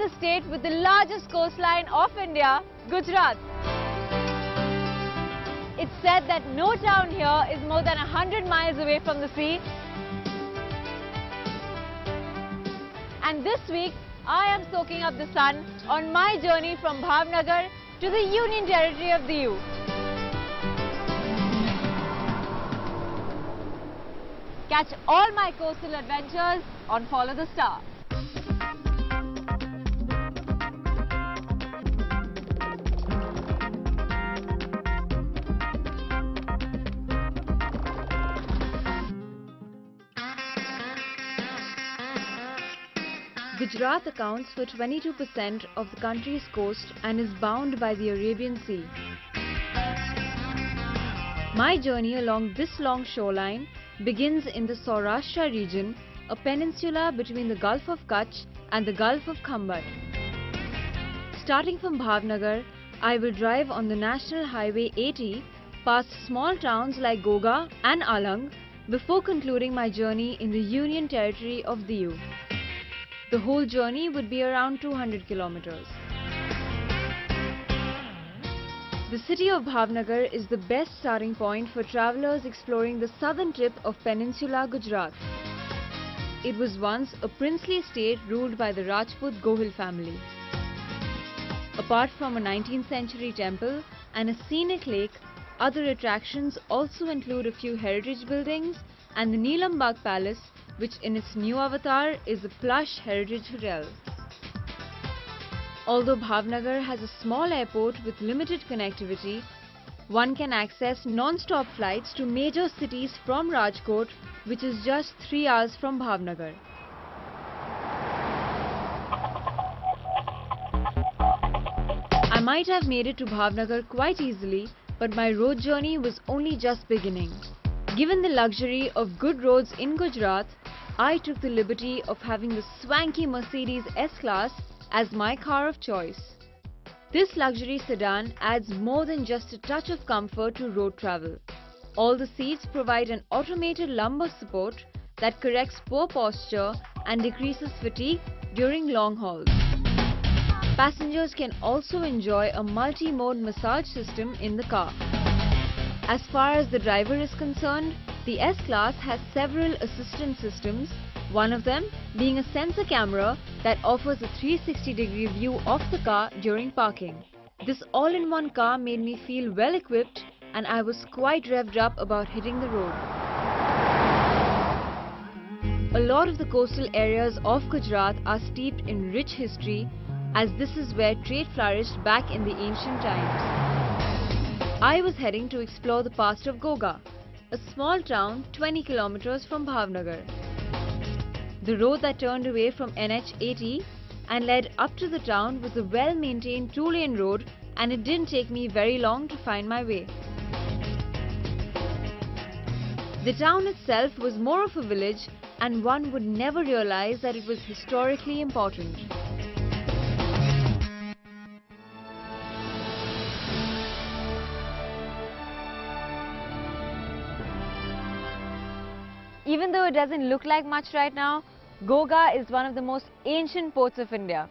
the state with the largest coastline of India, Gujarat. It's said that no town here is more than 100 miles away from the sea. And this week, I am soaking up the sun on my journey from Bhavnagar to the Union Territory of Diu. Catch all my coastal adventures on Follow the Star. Gujarat accounts for 22% of the country's coast and is bound by the Arabian Sea. My journey along this long shoreline begins in the Saurashtra region, a peninsula between the Gulf of Kutch and the Gulf of Khambat. Starting from Bhavnagar, I will drive on the National Highway 80 past small towns like Ghogha and Alang before concluding my journey in the Union Territory of Diu. The whole journey would be around 200 kilometers. The city of Bhavnagar is the best starting point for travellers exploring the southern tip of Peninsula Gujarat. It was once a princely state ruled by the Rajput Gohil family. Apart from a 19th century temple and a scenic lake, other attractions also include a few heritage buildings and the Neelambag Palace, which in its new avatar is a plush heritage hotel. Although Bhavnagar has a small airport with limited connectivity, one can access non-stop flights to major cities from Rajkot, which is just 3 hours from Bhavnagar. I might have made it to Bhavnagar quite easily, but my road journey was only just beginning. Given the luxury of good roads in Gujarat, I took the liberty of having the swanky Mercedes S-Class as my car of choice. This luxury sedan adds more than just a touch of comfort to road travel. All the seats provide an automated lumbar support that corrects poor posture and decreases fatigue during long hauls. Passengers can also enjoy a multi-mode massage system in the car. As far as the driver is concerned, the S-Class has several assistance systems, one of them being a sensor camera that offers a 360-degree view of the car during parking. This all-in-one car made me feel well equipped and I was quite revved up about hitting the road. A lot of the coastal areas of Gujarat are steeped in rich history, as this is where trade flourished back in the ancient times. I was heading to explore the past of Ghogha, a small town 20 kilometers from Bhavnagar. The road that turned away from NH 80 and led up to the town was a well-maintained 2-lane road, and it didn't take me very long to find my way. The town itself was more of a village, and one would never realize that it was historically important. Even though it doesn't look like much right now, Ghogha is one of the most ancient ports of India.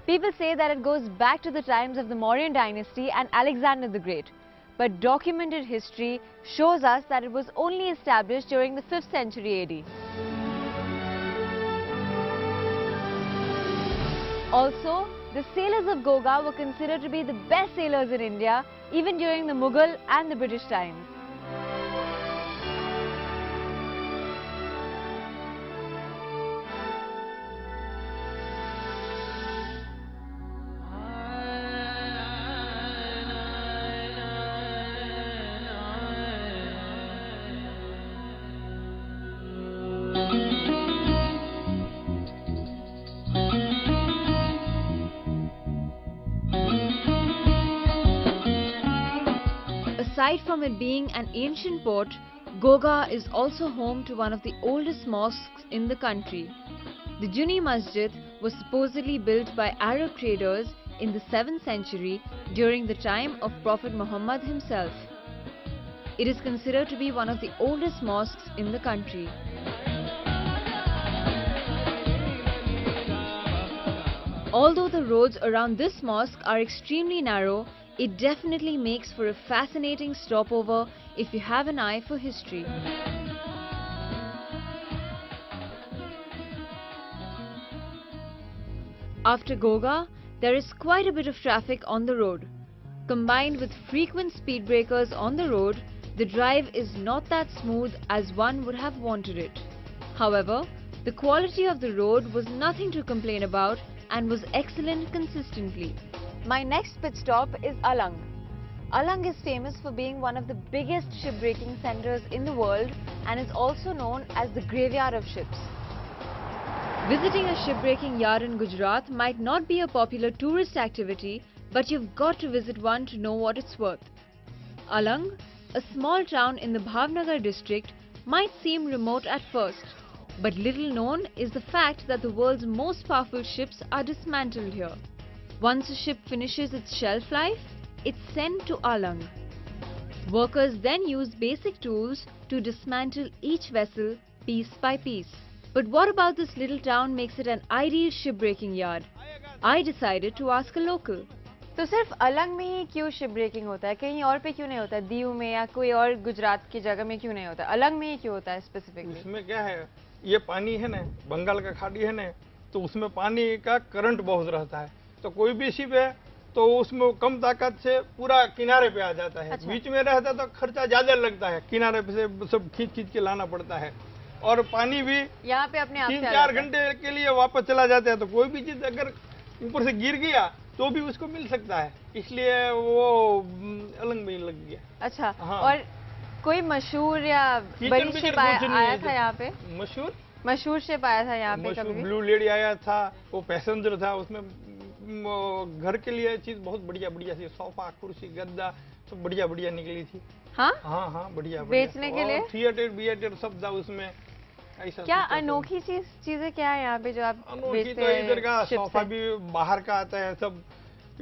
People say that it goes back to the times of the Mauryan dynasty and Alexander the Great. But documented history shows us that it was only established during the 5th century AD. Also, the sailors of Ghogha were considered to be the best sailors in India, even during the Mughal and the British times. Aside from it being an ancient port, Ghogha is also home to one of the oldest mosques in the country. The Juni Masjid was supposedly built by Arab traders in the 7th century during the time of Prophet Muhammad himself. It is considered to be one of the oldest mosques in the country. Although the roads around this mosque are extremely narrow, it definitely makes for a fascinating stopover if you have an eye for history. After Ghogha, there is quite a bit of traffic on the road. Combined with frequent speed breakers on the road, the drive is not that smooth as one would have wanted it. However, the quality of the road was nothing to complain about and was excellent consistently. My next pit stop is Alang. Alang is famous for being one of the biggest shipbreaking centers in the world and is also known as the graveyard of ships. Visiting a shipbreaking yard in Gujarat might not be a popular tourist activity, but you've got to visit one to know what it's worth. Alang, a small town in the Bhavnagar district, might seem remote at first, but little known is the fact that the world's most powerful ships are dismantled here. Once a ship finishes its shelf life, it's sent to Alang. Workers then use basic tools to dismantle each vessel piece by piece. But what about this little town makes it an ideal shipbreaking yard? I decided to ask a local. तो सिर्फ अलंग में ही क्यों शिपब्रेकिंग होता है? कहीं और पे क्यों नहीं होता है? दीव में या कोई और गुजरात की जगह में क्यों नहीं होता है? अलंग में ही क्यों होता है स्पेसिफिकली? इसमें क्या है, ये पानी है ना, बंगाल का खाड़ी है ना, तो उसमें पानी का करंट बहुत रहता है, तो कोई भी शिप है तो उसमें कम ताकत से पूरा किनारे पे आ जाता है। अच्छा। बीच में रहता तो खर्चा ज्यादा लगता है, किनारे पे से सब खींच के लाना पड़ता है, और पानी भी यहाँ पे अपने आप 3-4 घंटे के लिए वापस चला जाता है, तो कोई भी चीज अगर ऊपर से गिर गया तो भी उसको मिल सकता है, इसलिए वो अलंग में लग गया। अच्छा। हाँ। और कोई मशहूर या बड़ी शिप आया था यहाँ पे? मशहूर शिप आया था यहाँ पे कभी? ब्लू लेडी आया था, वो पैसेंजर था, उसमें घर के लिए चीज बहुत बढ़िया बढ़िया थी, सोफा, कुर्सी, गद्दा सब बढ़िया बढ़िया निकली थी। हाँ हाँ बढ़िया बेचने के लिए थिएटर सब था उसमें। ऐसा क्या अनोखी चीजें क्या है यहाँ पे जो आप अनोखी? तो इधर का सोफा भी बाहर का आता है, सब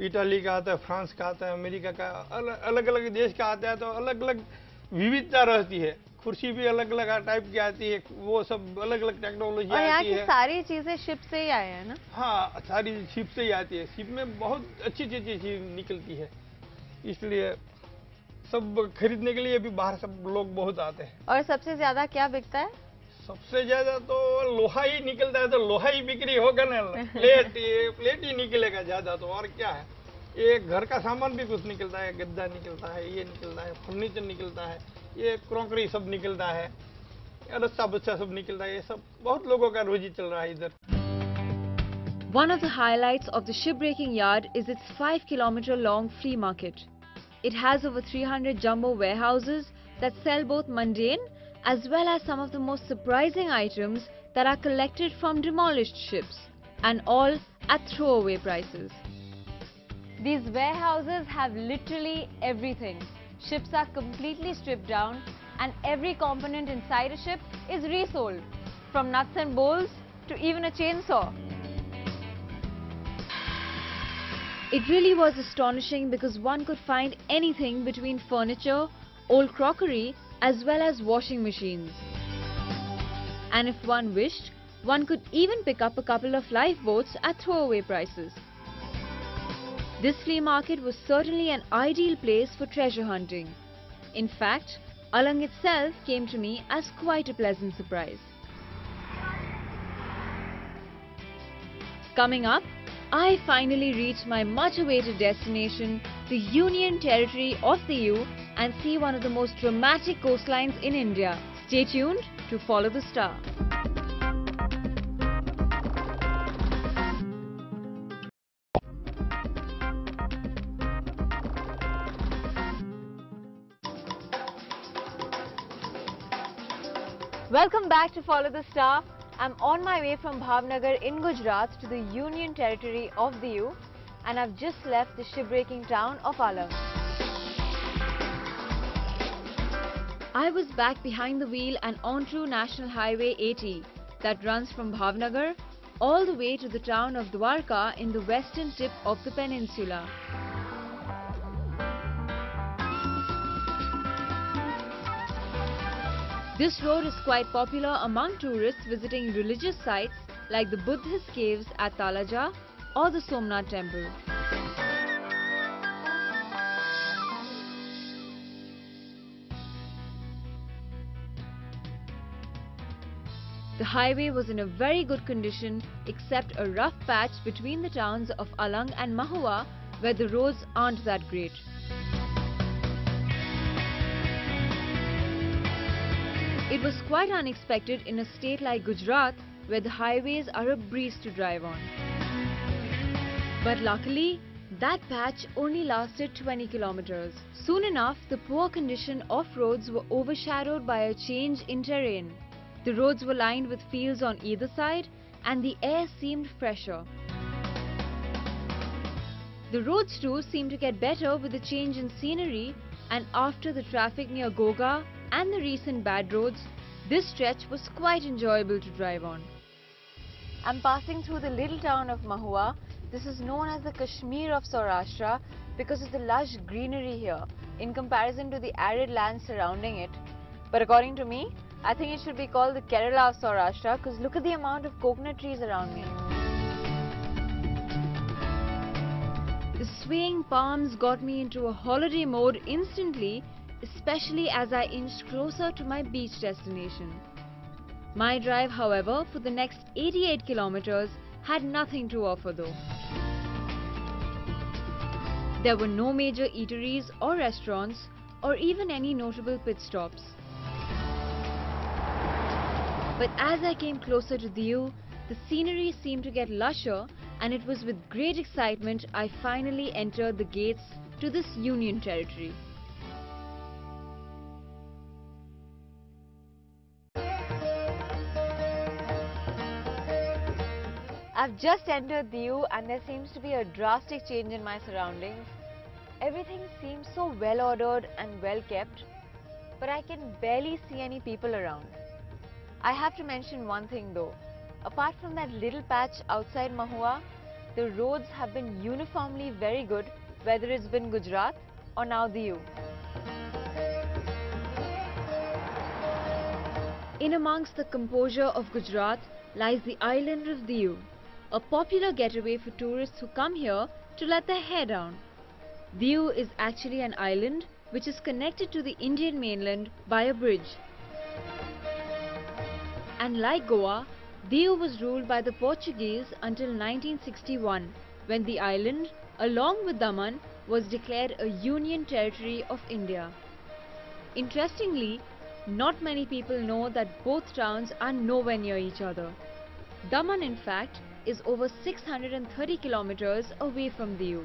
इटाली का आता है, फ्रांस का आता है, अमेरिका का, अलग अलग देश का आता है, तो अलग अलग विविधता रहती है। कुर्सी भी अलग अलग टाइप की आती है, वो सब अलग अलग टेक्नोलॉजी आती है। यहाँ की सारी चीजें शिप से ही आए हैं ना? हाँ, सारी शिप से ही आती है। शिप में बहुत अच्छी चीज निकलती है, इसलिए सब खरीदने के लिए भी बाहर सब लोग बहुत आते हैं। और सबसे ज्यादा क्या बिकता है? सबसे ज्यादा तो लोहा ही निकलता है, तो लोहा ही बिक्री होगा ना, प्लेट ही निकलेगा ज्यादा, तो और क्या है। ये घर का सामान भी कुछ निकलता है, गद्दा निकलता है, ये निकलता है, फर्नीचर निकलता है, ये क्रॉकरी सब निकलता है, रस्सा बच्चा सब निकलता है, ये सब बहुत लोगों का रोजी चल रहा है इधर। One of the highlights of the shipbreaking yard is its 5-kilometer long flea market. It has over 300 jumbo warehouses that sell both mundane as well as some of the most surprising items that are collected from demolished ships, and all at throwaway prices. These warehouses have literally everything. Ships are completely stripped down and every component inside a ship is resold, from nuts and bolts to even a chainsaw. It really was astonishing because one could find anything between furniture, old crockery, as well as washing machines. And if one wished, one could even pick up a couple of lifeboats at throwaway prices. This flea market was certainly an ideal place for treasure hunting. In fact, Alang itself came to me as quite a pleasant surprise. Coming up, I finally reached my much-awaited destination, the Union Territory of Diu, and see one of the most dramatic coastlines in India. Stay tuned to Follow the Star. Welcome back to Follow the Star. I'm on my way from Bhavnagar in Gujarat to the Union Territory of Diu, and I've just left the shipbreaking town of Alang. I was back behind the wheel and onto National Highway 80 that runs from Bhavnagar all the way to the town of Dwarka in the western tip of the peninsula. This road is quite popular among tourists visiting religious sites like the Buddhist caves at Talaja, or the Somnath temple. The highway was in a very good condition except a rough patch between the towns of Alang and Mahua where the roads aren't that great. It was quite unexpected in a state like Gujarat where the highways are a breeze to drive on. But luckily, that patch only lasted 20 kilometers. Soon enough, the poor condition of roads were overshadowed by a change in terrain. The roads were lined with fields on either side and the air seemed fresher. The roads too seemed to get better with the change in scenery, and after the traffic near Ghogha and the recent bad roads, this stretch was quite enjoyable to drive on. I'm passing through the little town of Mahua. This is known as the Kashmir of Saurashtra because of the lush greenery here in comparison to the arid land surrounding it. But according to me, I think it should be called the Kerala of Saurashtra because look at the amount of coconut trees around me. The swaying palms got me into a holiday mode instantly, especially as I inched closer to my beach destination. My drive, however, for the next 88 kilometers had nothing to offer though. There were no major eateries or restaurants or even any notable pit stops. But as I came closer to Diu, the scenery seemed to get lusher, and it was with great excitement I finally entered the gates to this Union Territory. I've just entered Diu and there seems to be a drastic change in my surroundings. Everything seems so well ordered and well kept, but I can barely see any people around. I have to mention one thing though. Apart from that little patch outside Mahua, the roads have been uniformly very good, whether it's been Gujarat or now Diu. In amongst the composure of Gujarat lies the island of Diu, a popular getaway for tourists who come here to let their hair down. Diu is actually an island which is connected to the Indian mainland by a bridge. And like Goa, Diu was ruled by the Portuguese until 1961, when the island, along with Daman, was declared a Union Territory of India. Interestingly, not many people know that both towns are nowhere near each other. Daman, in fact, is over 630 kilometers away from Diu.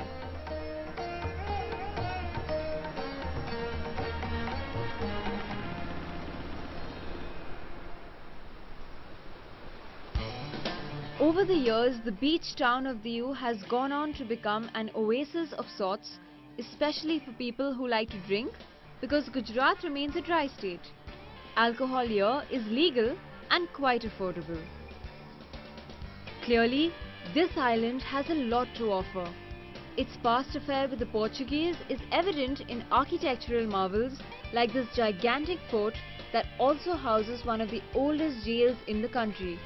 Over the years, the beach town of Diu has gone on to become an oasis of sorts, especially for people who like to drink, because Gujarat remains a dry state. Alcohol here is legal and quite affordable. Clearly, this island has a lot to offer. Its past affair with the Portuguese is evident in architectural marvels like this gigantic fort that also houses one of the oldest jails in the country.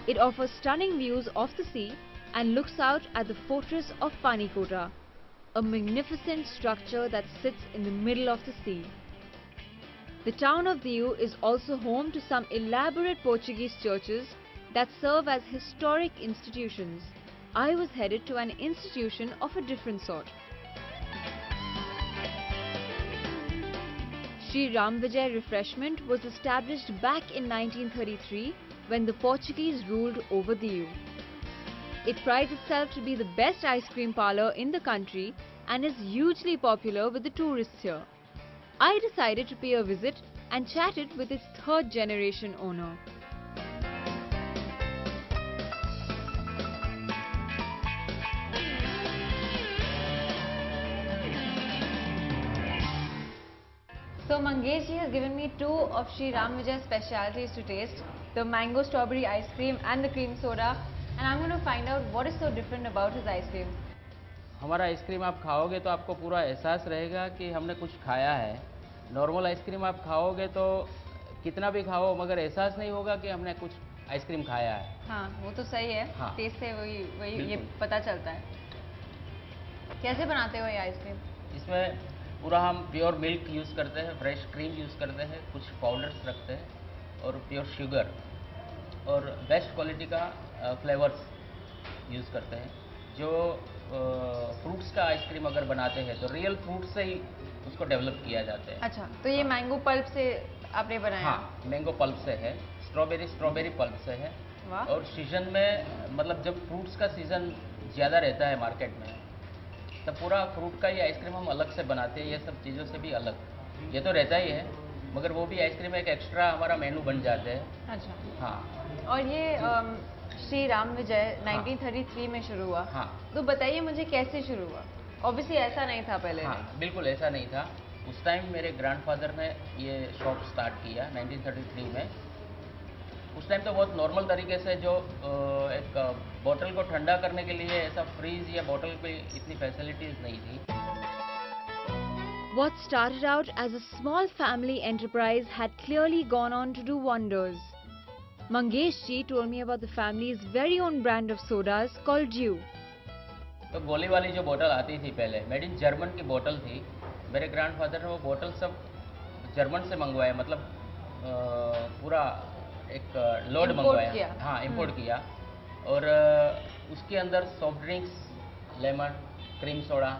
It offers stunning views of the sea and looks out at the fortress of Panikota, a magnificent structure that sits in the middle of the sea. The town of Diu is also home to some elaborate Portuguese churches that serve as historic institutions. I was headed to an institution of a different sort. Sri Ram Vijay Refreshment was established back in 1933 when the Portuguese ruled over Diu. It prides itself to be the best ice cream parlour in the country and is hugely popular with the tourists here. I decided to pay a visit and chatted with its third generation owner. So Mangesh ji has given me two of Sri Ram Vijay's specialities to taste, the mango strawberry ice cream and the cream soda, and I'm going to find out what is so different about his ice cream. हमारा ice cream आप खाओगे तो आपको पूरा एहसास रहेगा कि हमने कुछ खाया है। नॉर्मल आइसक्रीम आप खाओगे तो कितना भी खाओ मगर एहसास नहीं होगा कि हमने कुछ आइसक्रीम खाया है। हाँ वो तो सही है, हाँ। टेस्ट से वही वही ये बिल्कुल। पता चलता है। कैसे बनाते हो ये आइसक्रीम? इसमें पूरा हम प्योर मिल्क यूज़ करते हैं, फ्रेश क्रीम यूज़ करते हैं, कुछ पाउडर्स रखते हैं और प्योर शुगर और बेस्ट क्वालिटी का फ्लेवर्स यूज़ करते हैं। जो फ्रूट्स का आइसक्रीम अगर बनाते हैं तो रियल फ्रूट से ही उसको डेवलप किया जाता है। अच्छा, तो ये मैंगो पल्प से आपने बनाया? हाँ, मैंगो पल्प से है, स्ट्रॉबेरी पल्प से है। वाह। और सीजन में मतलब जब फ्रूट्स का सीज़न ज़्यादा रहता है मार्केट में, तब पूरा फ्रूट का ये आइसक्रीम हम अलग से बनाते हैं, ये सब चीज़ों से भी अलग। ये तो रहता ही है, मगर वो भी आइसक्रीम एक एक्स्ट्रा हमारा मेनू बन जाते हैं। अच्छा। हाँ। और ये श्री राम विजय हाँ। 1933 में शुरू हुआ। हाँ। तो बताइए मुझे कैसे शुरू हुआ? ऑब्वियसली ऐसा नहीं था पहले। हाँ, बिल्कुल ऐसा नहीं था। उस टाइम मेरे ग्रैंडफादर ने ये शॉप स्टार्ट किया 1933 में। उस टाइम तो बहुत नॉर्मल तरीके से जो एक बोतल को ठंडा करने के लिए ऐसा फ्रीज या बोतल पे इतनी फैसिलिटीज़ नहीं थी। What started out as a small family enterprise had clearly gone on to do wonders. Mangesh ji told me about the family's very own brand of sodas called Diu. तो गोली वाली जो बोतल आती थी पहले, मेड इन जर्मन की बोतल थी। मेरे ग्रैंडफादर ने वो बोतल सब जर्मन से मंगवाया, मतलब पूरा एक लोड मंगवाया। हाँ, इंपोर्ट किया। और उसके अंदर soft drinks, lemon, cream soda,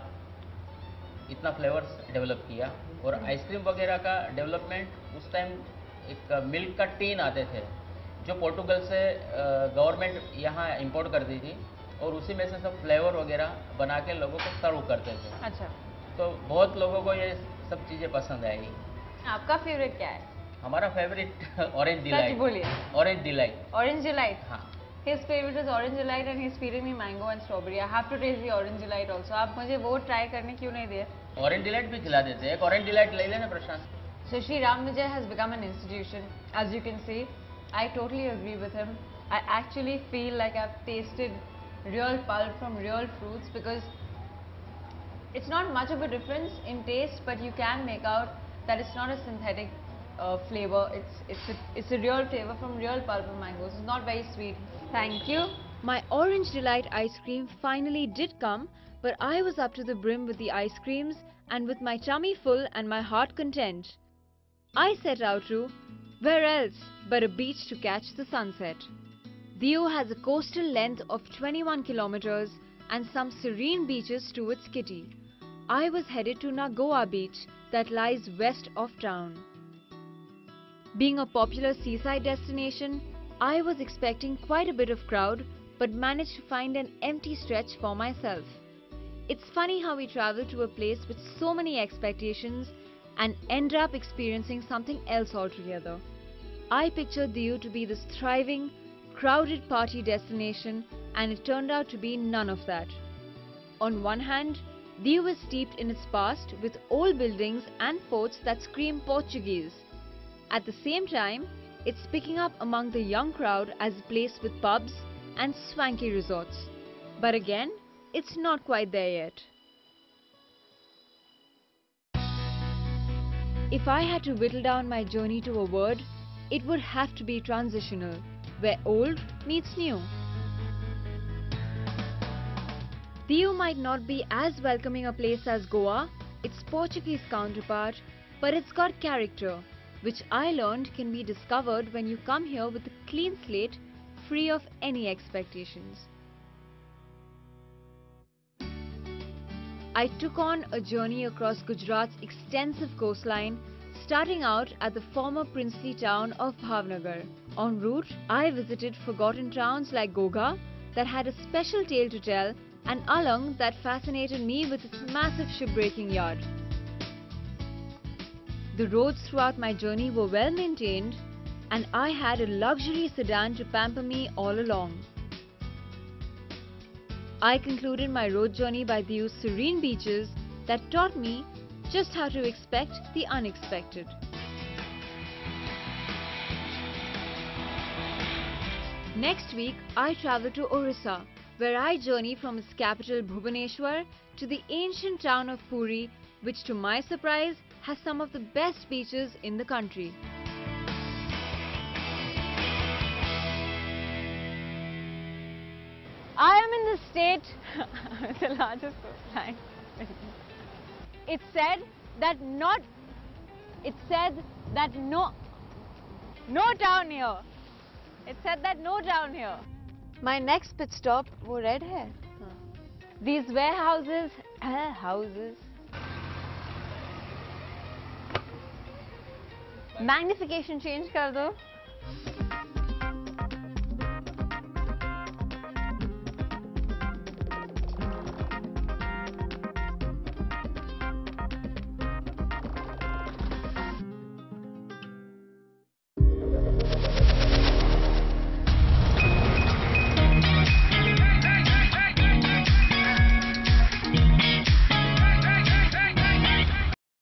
इतना फ्लेवर्स डेवलप किया। और आइसक्रीम वगैरह का डेवलपमेंट उस टाइम एक मिल्क का टीन आते थे जो पोर्टुगल से गवर्नमेंट यहाँ इंपोर्ट करती थी, और उसी में से सब फ्लेवर वगैरह बना के लोगों को सर्व करते थे। अच्छा। तो बहुत लोगों को ये सब चीज़ें पसंद आएगी। आपका फेवरेट क्या है? हमारा फेवरेट ऑरेंज डिलाइट। सच बोलिए। Orange delight. Orange delight. हाँ। His favorite is orange delight and he's feeding me mango and strawberry. I have to taste the orange delight also. आप मुझे वो ट्राई करने क्यों नहीं दिए? ऑरेंज डिलाइट भी खिला देते हैं। एक ऑरेंज डिलाइट ले लेना प्रशांत। So Sri Ram Vijay has become an institution. As you can see, I totally agree with him. I actually feel like I've tasted real pulp from real fruits because it's not much of a difference in taste, but you can make out that it's not a synthetic flavor. It's a real flavor from real pulp of mangoes. It's not very sweet. Thank you. My orange delight ice cream finally did come, but I was up to the brim with the ice creams and with my tummy full and my heart content. I set out to where else but a beach to catch the sunset. Diu has a coastal length of 21 kilometers and some serene beaches to its kitty. I was headed to Ghogha beach that lies west of town. Being a popular seaside destination, I was expecting quite a bit of crowd but managed to find an empty stretch for myself. It's funny how we travel to a place with so many expectations and end up experiencing something else altogether. I pictured Diu to be this thriving, crowded party destination, and it turned out to be none of that. On one hand, Diu is steeped in its past with old buildings and forts that scream Portuguese. At the same time, it's picking up among the young crowd as a place with pubs and swanky resorts. But again, it's not quite there yet. If I had to whittle down my journey to a word, it would have to be transitional, where old meets new. Diu might not be as welcoming a place as Goa, its Portuguese counterpart, but it's got character, which I learned can be discovered when you come here with a clean slate, free of any expectations. I took on a journey across Gujarat's extensive coastline, starting out at the former princely town of Bhavnagar. En route, I visited forgotten towns like Ghogha that had a special tale to tell, and Alang that fascinated me with its massive shipbreaking yard. The roads throughout my journey were well maintained, and I had a luxury sedan to pamper me all along. I concluded my road journey by Diu's serene beaches that taught me just how to expect the unexpected. Next week, I travel to Orissa, where I journey from its capital Bhubaneswar to the ancient town of Puri, which to my surprise has some of the best beaches in the country. am in the state with the largest coastline. It said that no town here. It said that no town here. My next pit stop वो red है. These warehouses houses. Magnification change कर दो.